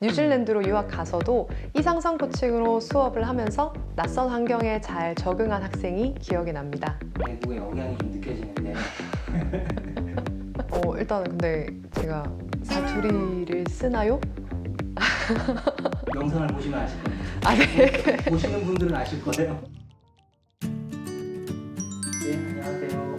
뉴질랜드로 유학 가서도 이상성 코칭으로 수업을 하면서 낯선 환경에 잘 적응한 학생이 기억이 납니다. 외국의 억양이 좀 느껴지는데 일단은 근데 제가 사투리를 쓰나요? 영상을 보시면 아실 겁니다. 아, 네. 보시는 분들은 아실 거예요. 네, 안녕하세요.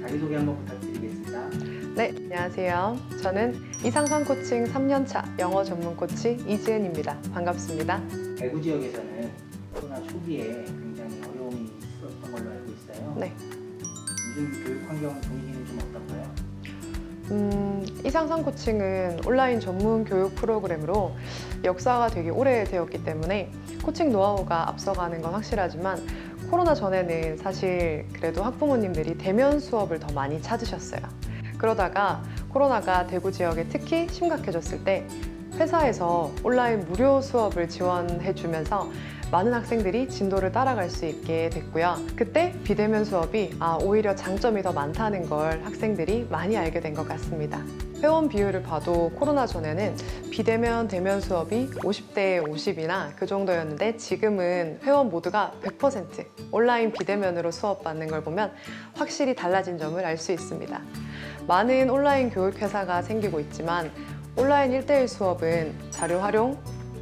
자기소개 한번 부탁드리겠습니다. 네, 안녕하세요. 저는 이상성 코칭 3년차 영어 전문 코치 이지은입니다. 반갑습니다. 대구 지역에서는 코로나 초기에 굉장히 어려움이 있었던 걸로 알고 있어요. 네. 요즘 교육 환경 분위기는 좀 어떤가요? 이상성 코칭은 온라인 전문 교육 프로그램으로 역사가 되게 오래되었기 때문에 코칭 노하우가 앞서가는 건 확실하지만 코로나 전에는 사실 그래도 학부모님들이 대면 수업을 더 많이 찾으셨어요. 그러다가 코로나가 대구 지역에 특히 심각해졌을 때 회사에서 온라인 무료 수업을 지원해 주면서 많은 학생들이 진도를 따라갈 수 있게 됐고요. 그때 비대면 수업이 오히려 장점이 더 많다는 걸 학생들이 많이 알게 된 것 같습니다. 회원 비율을 봐도 코로나 전에는 비대면, 대면 수업이 50대 50이나 그 정도였는데 지금은 회원 모두가 100% 온라인 비대면으로 수업받는 걸 보면 확실히 달라진 점을 알 수 있습니다. 많은 온라인 교육회사가 생기고 있지만 온라인 1대1 수업은 자료 활용,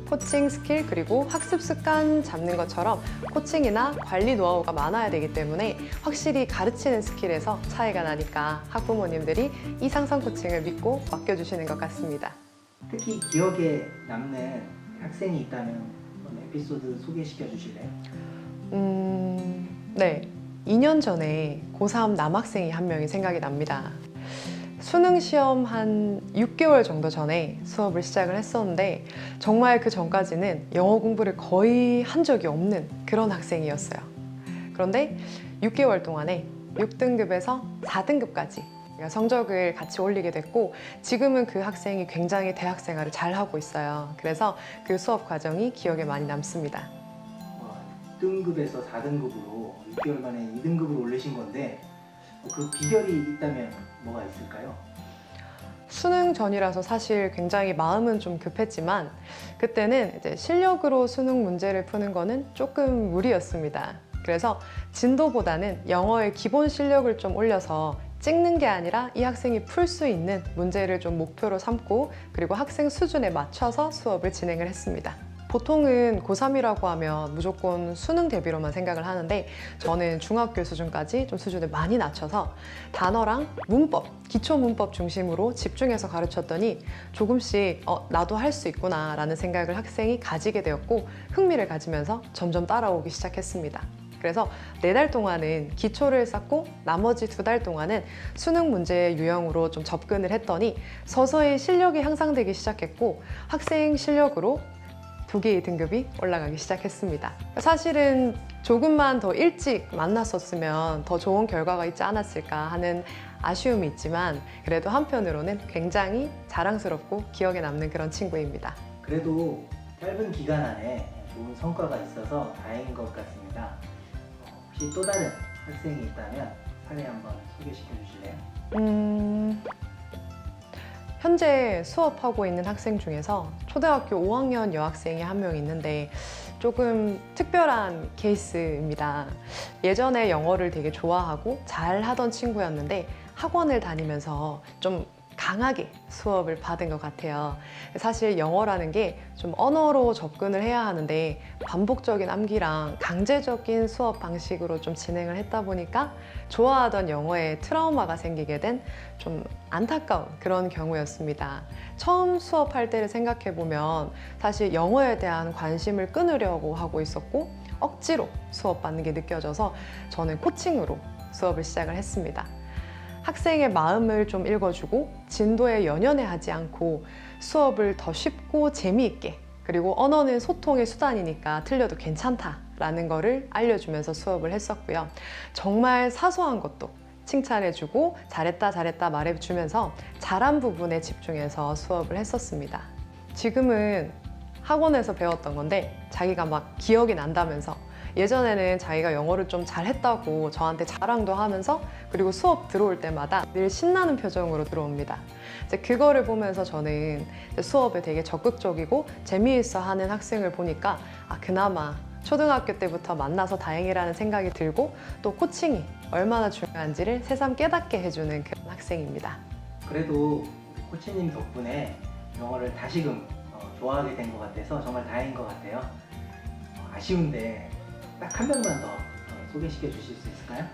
코칭 스킬 그리고 학습 습관 잡는 것처럼 코칭이나 관리 노하우가 많아야 되기 때문에 확실히 가르치는 스킬에서 차이가 나니까 학부모님들이 이상성 코칭을 믿고 맡겨주시는 것 같습니다. 특히 기억에 남는 학생이 있다면 한번 에피소드 소개시켜 주실래요? 네. 2년 전에 고3 남학생이 한 명이 생각이 납니다. 수능 시험 한 6개월 정도 전에 수업을 시작을 했었는데 정말 그 전까지는 영어 공부를 거의 한 적이 없는 그런 학생이었어요. 그런데 6개월 동안에 6등급에서 4등급까지 성적을 같이 올리게 됐고 지금은 그 학생이 굉장히 대학 생활을 잘 하고 있어요. 그래서 그 수업 과정이 기억에 많이 남습니다. 6등급에서 4등급으로 6개월 만에 2등급으로 올리신 건데 그 비결이 있다면 뭐가 있을까요? 수능 전이라서 사실 굉장히 마음은 좀 급했지만 그때는 이제 실력으로 수능 문제를 푸는 거는 조금 무리였습니다. 그래서 진도보다는 영어의 기본 실력을 좀 올려서 찍는 게 아니라 이 학생이 풀 수 있는 문제를 좀 목표로 삼고 그리고 학생 수준에 맞춰서 수업을 진행을 했습니다. 보통은 고3이라고 하면 무조건 수능 대비로만 생각을 하는데 저는 중학교 수준까지 좀 수준을 많이 낮춰서 단어랑 문법, 기초 문법 중심으로 집중해서 가르쳤더니 조금씩 나도 할 수 있구나 라는 생각을 학생이 가지게 되었고 흥미를 가지면서 점점 따라오기 시작했습니다. 그래서 4달 동안은 기초를 쌓고 나머지 2달 동안은 수능 문제 유형으로 좀 접근을 했더니 서서히 실력이 향상되기 시작했고 학생 실력으로 2개의 등급이 올라가기 시작했습니다. 사실은 조금만 더 일찍 만났었으면 더 좋은 결과가 있지 않았을까 하는 아쉬움이 있지만 그래도 한편으로는 굉장히 자랑스럽고 기억에 남는 그런 친구입니다. 그래도 짧은 기간 안에 좋은 성과가 있어서 다행인 것 같습니다. 혹시 또 다른 학생이 있다면 사례 한번 소개시켜 주실래요? 현재 수업하고 있는 학생 중에서 초등학교 5학년 여학생이 한 명 있는데 조금 특별한 케이스입니다. 예전에 영어를 되게 좋아하고 잘 하던 친구였는데 학원을 다니면서 좀 강하게 수업을 받은 것 같아요. 사실 영어라는 게 좀 언어로 접근을 해야 하는데 반복적인 암기랑 강제적인 수업 방식으로 좀 진행을 했다 보니까 좋아하던 영어에 트라우마가 생기게 된 좀 안타까운 그런 경우였습니다. 처음 수업할 때를 생각해 보면 사실 영어에 대한 관심을 끊으려고 하고 있었고 억지로 수업받는 게 느껴져서 저는 코칭으로 수업을 시작을 했습니다. 학생의 마음을 좀 읽어주고 진도에 연연해 하지 않고 수업을 더 쉽고 재미있게 그리고 언어는 소통의 수단이니까 틀려도 괜찮다라는 거를 알려주면서 수업을 했었고요. 정말 사소한 것도 칭찬해주고 잘했다 말해주면서 잘한 부분에 집중해서 수업을 했었습니다. 지금은 학원에서 배웠던 건데 자기가 막 기억이 난다면서 예전에는 자기가 영어를 좀 잘했다고 저한테 자랑도 하면서 그리고 수업 들어올 때마다 늘 신나는 표정으로 들어옵니다. 이제 그거를 보면서 저는 이제 수업에 되게 적극적이고 재미있어 하는 학생을 보니까 그나마 초등학교 때부터 만나서 다행이라는 생각이 들고 또 코칭이 얼마나 중요한지를 새삼 깨닫게 해주는 그런 학생입니다. 그래도 코치님 덕분에 영어를 다시금 좋아하게 된 것 같아서 정말 다행인 것 같아요. 아쉬운데 딱 한 명만 더 소개시켜 주실 수 있을까요?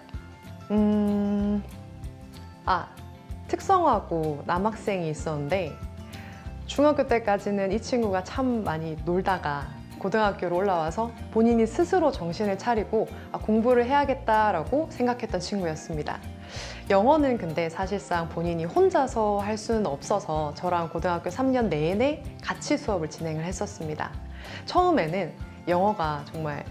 특성화고 남학생이 있었는데 중학교 때까지는 이 친구가 참 많이 놀다가 고등학교로 올라와서 본인이 스스로 정신을 차리고 공부를 해야겠다라고 생각했던 친구였습니다. 영어는 근데 사실상 본인이 혼자서 할 수는 없어서 저랑 고등학교 3년 내내 같이 수업을 진행을 했었습니다. 처음에는 영어가 정말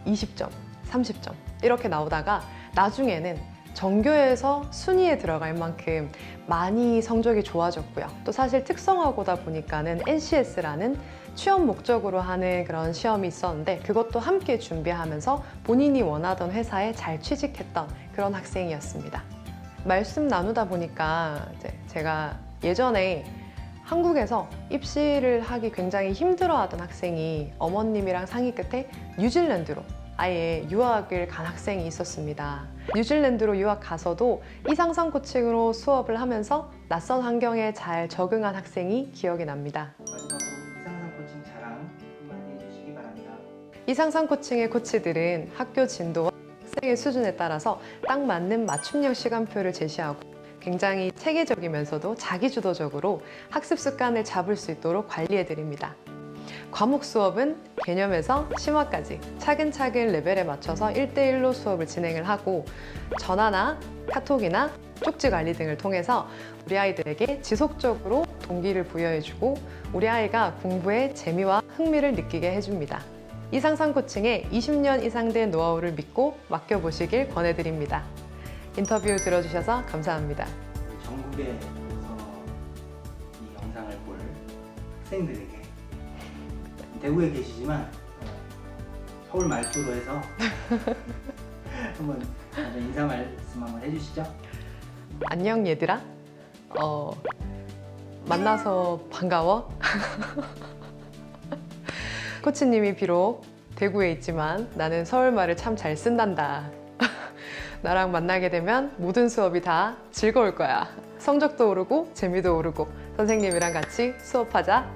20점, 30점 이렇게 나오다가 나중에는 전교에서 순위에 들어갈 만큼 많이 성적이 좋아졌고요. 또 사실 특성화고다 보니까는 NCS라는 취업 목적으로 하는 그런 시험이 있었는데 그것도 함께 준비하면서 본인이 원하던 회사에 잘 취직했던 그런 학생이었습니다. 말씀 나누다 보니까 이제 제가 예전에 한국에서 입시를 하기 굉장히 힘들어하던 학생이 어머님이랑 상의 끝에 뉴질랜드로 아예 유학을 간 학생이 있었습니다. 뉴질랜드로 유학 가서도 이상성 코칭으로 수업을 하면서 낯선 환경에 잘 적응한 학생이 기억이 납니다. 마지막으로 이상상 코칭 자랑 한마디 해주시기 바랍니다. 이상성 코칭의 코치들은 학교 진도와 학생의 수준에 따라서 딱 맞는 맞춤형 시간표를 제시하고 굉장히 체계적이면서도 자기주도적으로 학습 습관을 잡을 수 있도록 관리해 드립니다. 과목 수업은 개념에서 심화까지 차근차근 레벨에 맞춰서 1대1로 수업을 진행을 하고 전화나 카톡이나 쪽지 관리 등을 통해서 우리 아이들에게 지속적으로 동기를 부여해주고 우리 아이가 공부에 재미와 흥미를 느끼게 해줍니다. 이상상 코칭의 20년 이상 된 노하우를 믿고 맡겨보시길 권해드립니다. 인터뷰 들어주셔서 감사합니다. 전국에서 이 영상을 볼 학생들에게 대구에 계시지만 서울 말투로 해서 한번 먼저 인사 말씀 한번 해주시죠. 안녕 얘들아. 만나서 반가워. 코치님이 비록 대구에 있지만 나는 서울말을 참 잘 쓴단다. 나랑 만나게 되면 모든 수업이 다 즐거울 거야. 성적도 오르고 재미도 오르고 선생님이랑 같이 수업하자.